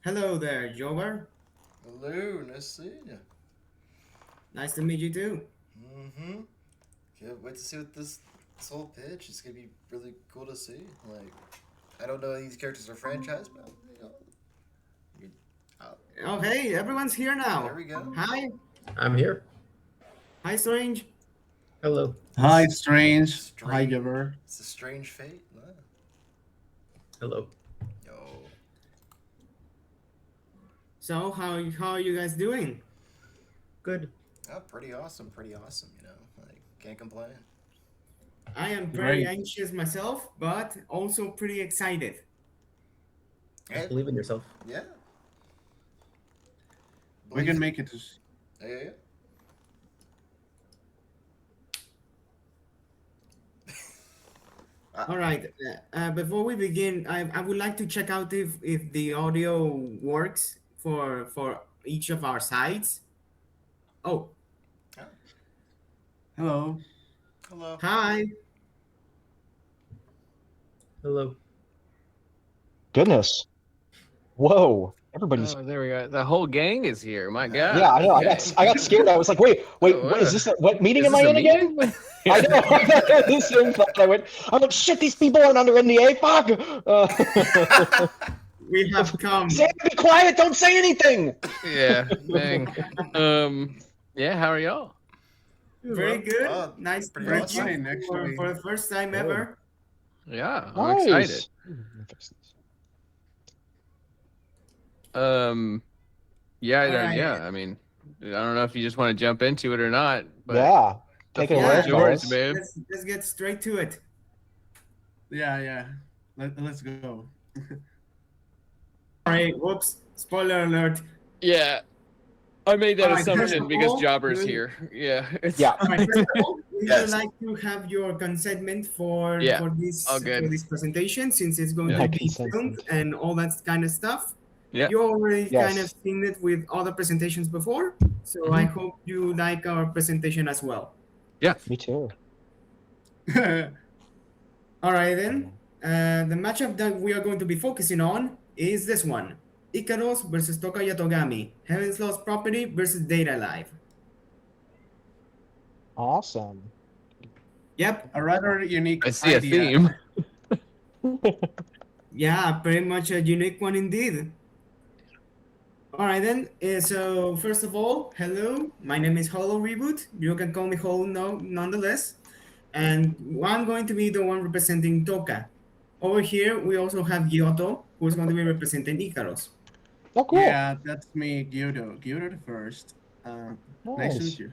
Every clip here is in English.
Hello there, Jover. Hello, nice to see you. Nice to meet you too. Mm-hmm. Can't wait to see what this whole pitch is gonna be really cool to see. Like, I don't know these characters are franchise, but you, uh, Oh, hey, everyone's here there now. we go. Hi, I'm here. hi, Strange. Hello. Hi, This Strange. Hi, strange. Giver. It's a strange fate. Hello. Yo, So, how are you guys doing? Good. pretty awesome. Pretty awesome. Like can't complain. I am very Great. anxious myself, but also pretty excited. Just Hey, believe in yourself. yeah. We can Believe. make it. Yeah. Uh, All right. Before we begin, I would like to check out if the audio works for each of our sides. Oh, oh, Hello. hello. hi. Hello. Goodness. Whoa. Everybody's. Oh, there we go. The whole gang is here. My Yeah, God. I know. Okay. I got scared. I was like, wait, Oh, what is this? What meeting is am this I a in again? meeting? I know. The same thought. I'm like, shit, these people aren't under NDA. Fuck. We have come. Sam, be quiet. Don't say anything. Yeah. Dang. Yeah. How are y'all? Very good. Oh, Nice to pretty meet awesome. you Fine, actually. for the first time Good. ever. Yeah. I'm excited. Nice. Um. Yeah. All right. Yeah. I mean, I don't know if you just want to jump into it or not, but Yeah. the Take it floor away, is yours, fellas. babe. Let's get straight to it. Yeah. Let's go. All right. Whoops. Spoiler alert. Yeah. I made that All right, first assumption of because all, Jobber's we- here. Yeah. Yeah. All right. First of all, we Yes. would like to have your consentment for Yeah, all for good. this presentation, since it's going Yeah. to My be consent. filmed and all that kind of stuff. Yeah. You already kind of Yes. seen it with other presentations before, so I Mhm. hope you like our presentation as well. Me too. All right then. The matchup that we are going to be focusing on is this one: Ikaros versus Tohka Yatogami, Heaven's Lost Property versus Data Life. Awesome. Yep. A rather unique I see a idea. theme. Yeah, pretty much a unique one indeed. All right then. So first of all, hello. My name is Holo Reboot. You can call me Holo no, nonetheless. And I'm going to be the one representing Toka. Over here, we also have Giotto, who's going to be representing Ikaros. Oh, cool. Yeah, that's me, Gyudo. Gyudo the first. Nice to Nice. meet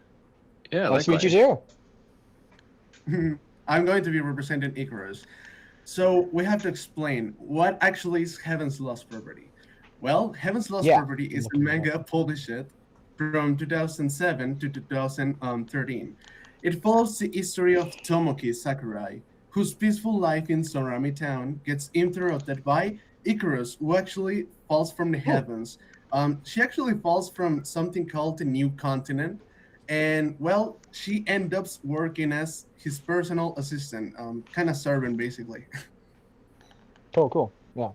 Yeah. Nice to meet you Likewise. you. I'm going to be representing Ikaros. So we have to explain what actually is Heaven's Lost Property. Well, Heaven's Lost Yeah, Property is a looking it manga published from 2007 to 2013. It follows the history of Tomoki Sakurai, whose peaceful life in Sorami Town gets interrupted by Ikaros, who actually falls from the heavens. She actually falls from something called the New Continent, and well, she ends up working as his personal assistant, kind of servant basically. Cool. Yeah.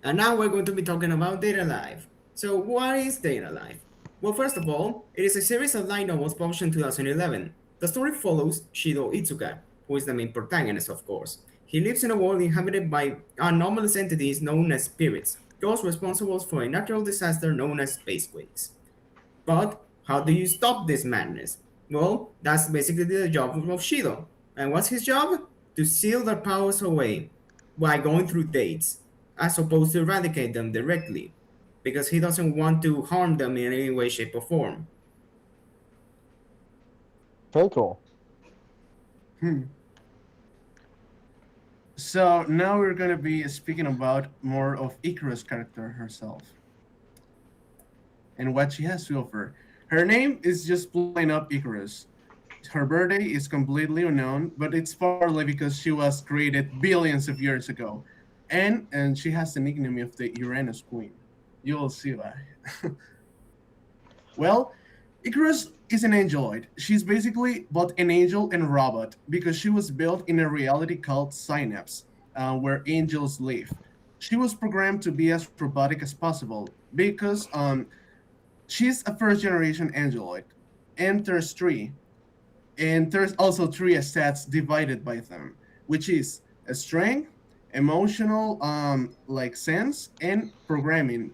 And now we're going to be talking about Data Life. So what is Data Life? Well, first of all, it is a series of light novels published in 2011. The story follows Shido Itsuka, who is the main protagonist, of course. He lives in a world inhabited by anomalous entities known as spirits, those responsible for a natural disaster known as spacequakes. But how do you stop this madness? Well, that's basically the job of Shido. And what's his job? To seal their powers away by going through dates, as opposed to eradicate them directly, because he doesn't want to harm them in any way, shape, or form. Very cool. Hmm. So now we're gonna be speaking about more of Ikaros' character herself and what she has to offer. Her name is just plain up Ikaros. Her birthday is completely unknown, but it's partly because she was created billions of years ago, and she has the nickname of the Uranus Queen. You will see why. Well, Icarus is an angeloid. She's basically both an angel and robot because she was built in a reality called Synapse, where angels live. she was programmed to be as robotic as possible because she's a first generation angeloid, and there's three, and there's also three stats divided by them, which is a strength, emotional like sense, and programming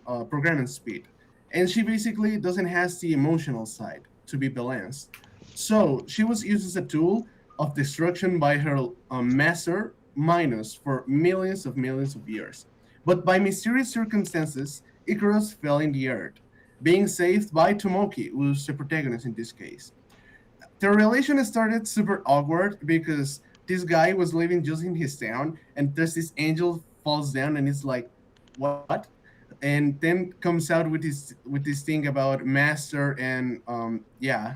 speed. And she basically doesn't has the emotional side to be balanced. So she was used as a tool of destruction by her master Minos for millions of years. But by mysterious circumstances, Ikaros fell in the earth, being saved by Tomoki, who's the protagonist in this case. The relation started super awkward because this guy was living just in his town, and there's this angel falls down, and it's like, what? And then comes out with this thing about master and yeah.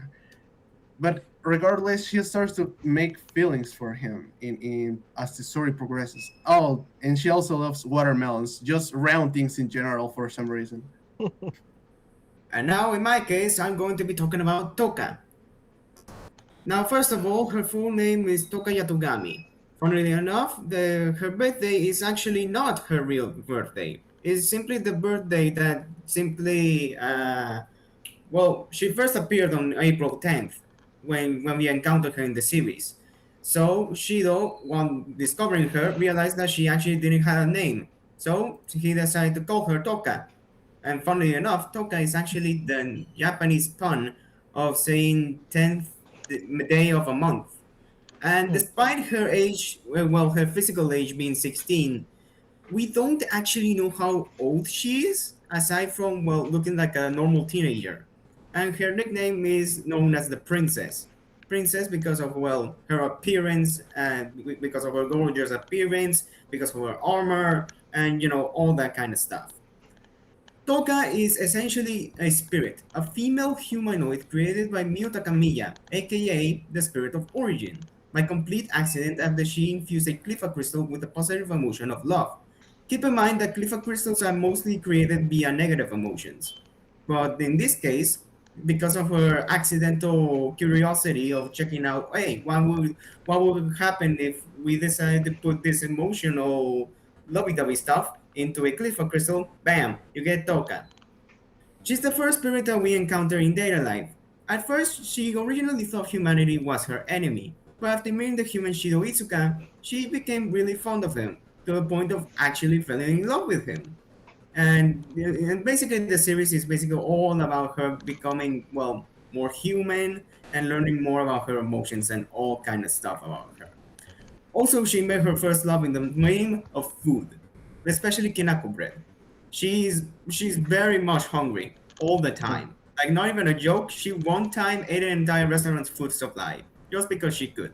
But regardless, she starts to make feelings for him in as the story progresses. Oh, and she also loves watermelons, just round things in general for some reason. And now, in my case, I'm going to be talking about Tohka. Now, first of all, her full name is Tohka Yatogami. Funnily enough, her birthday is actually not her real birthday. It's simply the birthday that simply, well, she first appeared on April 10th when we encountered her in the series. So Shido, when discovering her, realized that she actually didn't have a name. So he decided to call her Tohka. And funnily enough, Tohka is actually the Japanese pun of saying 10th day of a month. And despite her age, well, her physical age being 16, we don't actually know how old she is, aside from, well, looking like a normal teenager. And her nickname is known as the Princess. Princess because of, well, her appearance, and because of her gorgeous appearance, because of her armor, and, all that kind of stuff. Tohka is essentially a spirit, a female humanoid created by Mio Takamiya, aka the Spirit of Origin, by complete accident after she infused a Cliffa crystal with the positive emotion of love. Keep in mind that Cliffa crystals are mostly created via negative emotions. But in this case, because of her accidental curiosity of checking out, hey, what would happen if we decided to put this emotional lovey-dovey stuff into a Cliffa crystal? Bam, you get Tohka. She's the first spirit that we encounter in data life. At first, she originally thought humanity was her enemy, but after meeting the human Shido Itsuka, she became really fond of him, to the point of actually falling in love with him. And basically the series is basically all about her becoming, well, more human and learning more about her emotions and all kind of stuff about her. Also, she met her first love in the name of food, especially kinako bread. She's very much hungry all the time. Like, not even a joke, she one time ate an entire restaurant's food supply just because she could.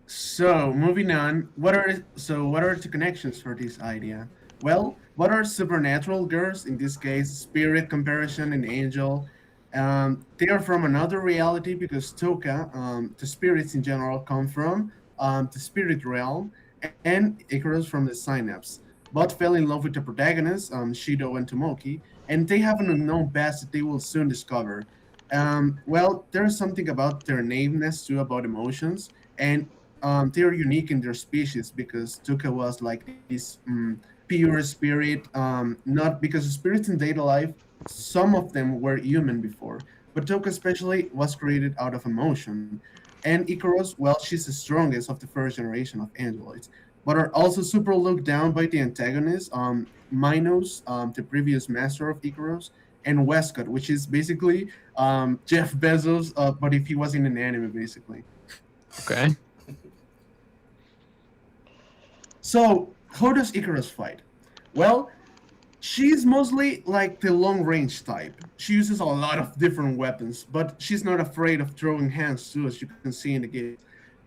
So moving on, what are the connections for this idea? Well, what are supernatural girls? In this case, spirit comparison and angel. They are from another reality because Toka, the spirits in general, come from the spirit realm, and Ikaros from the synapse. Both fell in love with the protagonists, Shido and Tomoki, and they have an unknown past that they will soon discover. Well, there's something about their nameness too, about emotions, and they're unique in their species because Tuka was like this pure spirit. Not because spirits in data life, some of them were human before, but Tuka especially was created out of emotion. And Ikaros, well, she's the strongest of the first generation of androids, but are also super looked down by the antagonists, Minos, the previous master of Ikaros, and Westcott, which is basically Jeff Bezos, but if he was in an anime, basically. Okay. So, how does Ikaros fight? Well, she's mostly like the long range type. She uses a lot of different weapons, but she's not afraid of throwing hands too, as you can see in the game.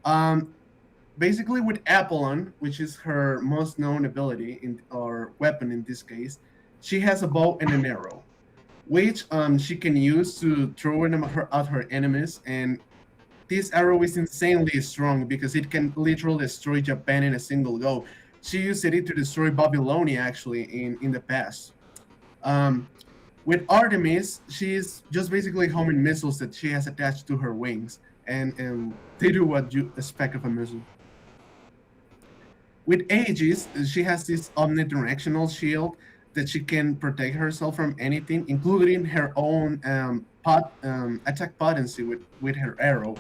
Um, Basically, with Apollon, which is her most known ability or weapon in this case, she has a bow and an arrow, which she can use to throw at her enemies. And this arrow is insanely strong because it can literally destroy Japan in a single go. She used it to destroy Babylonia actually in the past. Um, with Artemis, she's just basically homing missiles that she has attached to her wings, and they do what you expect of a missile. With Aegis, she has this omnidirectional shield that she can protect herself from anything, including her own attack potency with her arrow.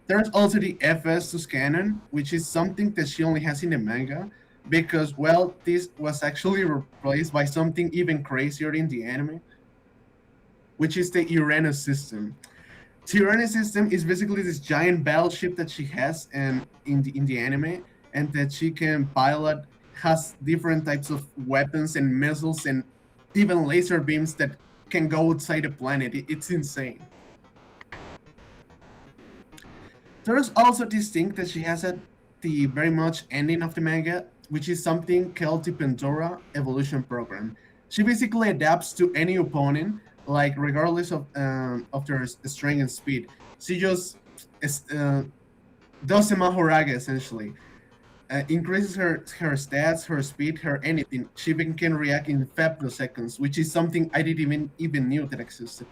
There's also the FS cannon, which is something that she only has in the manga, because, well, this was actually replaced by something even crazier in the anime, which is the Uranus system. The Uranus system is basically this giant battleship that she has in the anime, and that she can pilot, has different types of weapons and missiles and even laser beams that can go outside the planet. It's insane. There's also this thing that she has at the very much ending of the manga, which is something called the Pandora Evolution Program. She basically adapts to any opponent, like regardless of their strength and speed. She just uh, does a Mahoraga essentially. Increases her stats, her speed, her anything. She even can react in femtoseconds, which is something I didn't even knew that existed.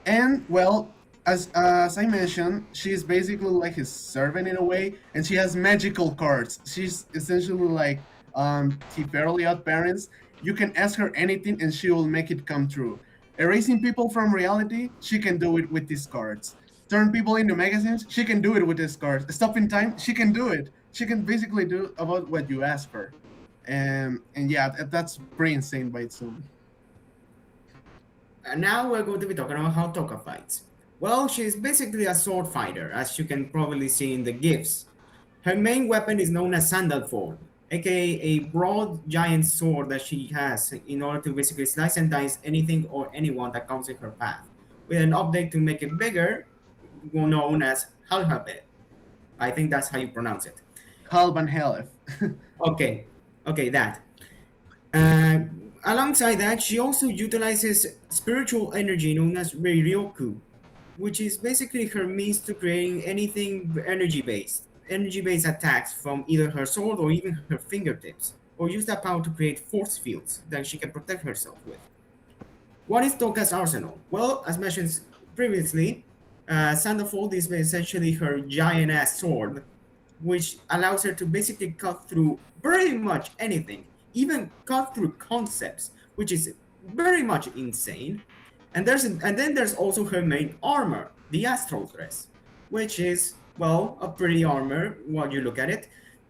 And well, as I mentioned, she's basically like his servant in a way, and she has magical cards. She's essentially like the fairly odd parents. You can ask her anything, and she will make it come true. Erasing people from reality, she can do it with these cards. Turn people into magazines, she can do it with these cards. Stop in time, she can do it. She can basically do about what you ask her. And yeah, that's pretty insane by its own. And now we're going to be talking about how Tohka fights. Well, she's basically a sword fighter, as you can probably see in the GIFs. Her main weapon is known as Sandalford, aka a broad giant sword that she has in order to basically slice and dice anything or anyone that comes in her path, with an update to make it bigger, known as Halhabet. I think that's how you pronounce it. Halban Halef. Okay, okay, that. Uh, Alongside that, she also utilizes spiritual energy known as Reiryoku, which is basically her means to creating anything energy-based attacks from either her sword or even her fingertips, or use that power to create force fields that she can protect herself with. What is Toka's arsenal? Well, as mentioned previously, Sandalfold is essentially her giant ass sword, which allows her to basically cut through pretty much anything, even cut through concepts, which is very much insane. And then there's also her main armor, the Astral Dress, which is, well, a pretty armor while you look at it,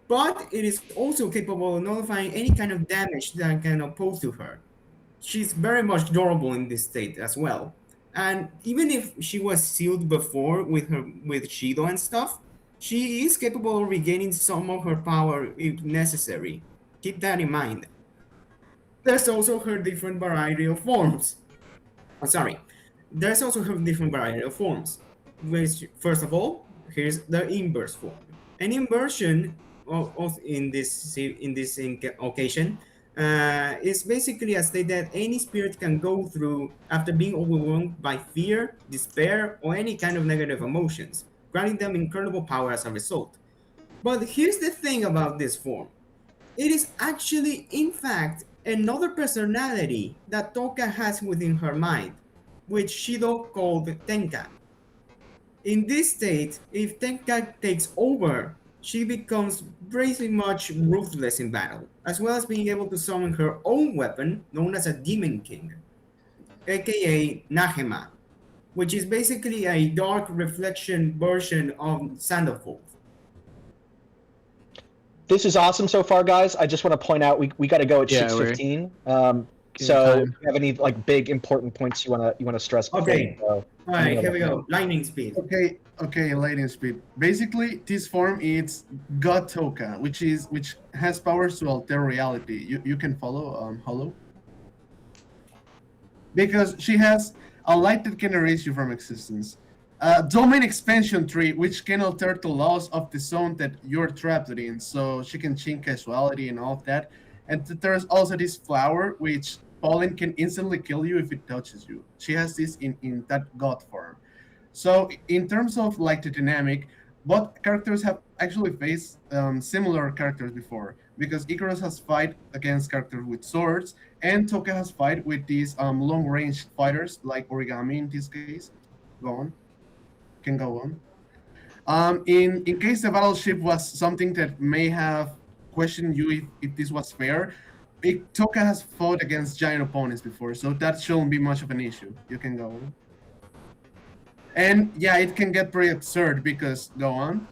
but it is also capable of nullifying any kind of damage that can oppose to her. She's very much durable in this state as well. And even if she was sealed before with Shido and stuff, she is capable of regaining some of her power if necessary. Keep that in mind. There's also her different variety of forms. Sorry. There's also her different variety of forms. Which, first of all, here's the inverse form. An inversion in this occasion is basically a state that any spirit can go through after being overwhelmed by fear, despair, or any kind of negative emotions, granting them incredible power as a result. But here's the thing about this form. It is actually, in fact, another personality that Toka has within her mind, which Shido called Tenka. In this state, if Tenka takes over, she becomes pretty much ruthless in battle, as well as being able to summon her own weapon, known as a Demon King, aka Nahema, which is basically a dark reflection version of Sandalfold. This is awesome so far, guys. I just want to point out we got to go at Yeah, 6:15. So time. if you have any like big important points you wanna stress before Okay. we go? All right, here we go. Lightning speed. Okay, lightning speed. Basically, this form is God Toka, which has powers to alter reality. You can follow Hollow? Because she has a light that can erase you from existence. A domain expansion tree, which can alter the laws of the zone that you're trapped in, so she can change casuality and all of that. And there's also this flower, which pollen can instantly kill you if it touches you. She has this in that god form. So in terms of like the dynamic, both characters have actually faced similar characters before, because Ikaros has fight against characters with swords, and Toka has fight with these long-range fighters like Origami in this case. Go on. Can go on. In case the battleship was something that may have questioned you if this was fair, Tohka has fought against giant opponents before, so that shouldn't be much of an issue. You can go on. And yeah, it can get pretty absurd because go on.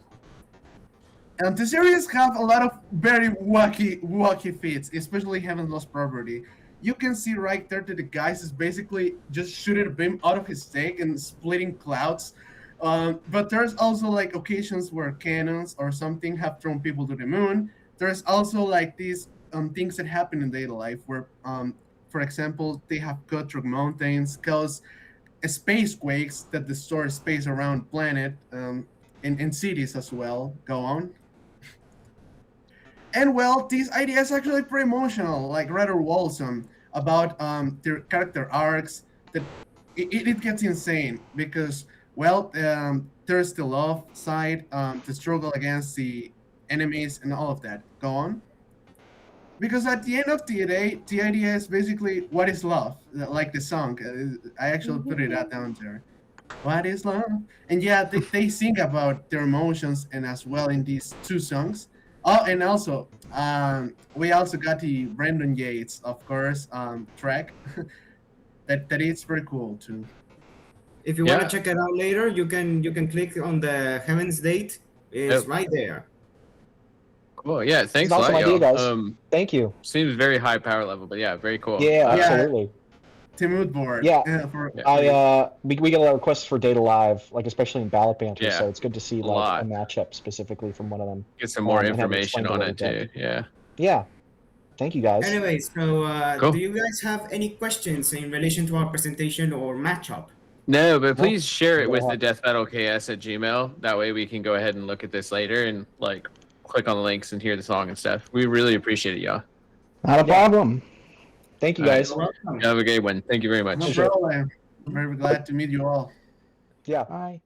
And the series have a lot of very wacky feats, especially Heaven's Lost Property. You can see right there that the guys is basically just shooting a beam out of his stake and splitting clouds. But there's also like occasions where cannons or something have thrown people to the moon. There's also like these things that happen in daily life where, for example, they have cut through mountains, cause space quakes that destroy space around planet, in cities as well. Go on. And well, this idea is actually pretty emotional, like rather wholesome about their character arcs. That it gets insane because well, there's the love side, the struggle against the enemies, and all of that. Go on. Because at the end of the day, the idea is basically what is love, like the song. I actually put it down there. What is love? And yeah, they sing about their emotions and as well in these two songs. Oh, and also, we also got the Brandon Yates, of course, track. that is pretty cool too. If you want to check it out later, you can click on the Heaven's Date. It's right there. Cool. Yeah. Thanks a Awesome lot, idea, y'all. guys. Thank you. Seems very high power level, but yeah, very cool. Yeah, absolutely. The mood board. Yeah. We We get a lot of requests for Data Live, like especially in Ballot Banter, Yeah, so it's good to see like lot. a matchup specifically from one of them. Get some more and have it information explained a on little it bit. too. Yeah. Yeah. Thank you, guys. Anyways, so Cool. do you guys have any questions in relation to our presentation or matchup? No, but please share it Go with the ahead. deathbattleks@gmail. That way we can go ahead and look at this later and like click on the links and hear the song and stuff. We really appreciate it, y'all. Not a problem. Thank you, All right. guys. You're welcome. Have a great one. Thank you very much. No problem. I'm very glad to meet you all. Yeah. Bye.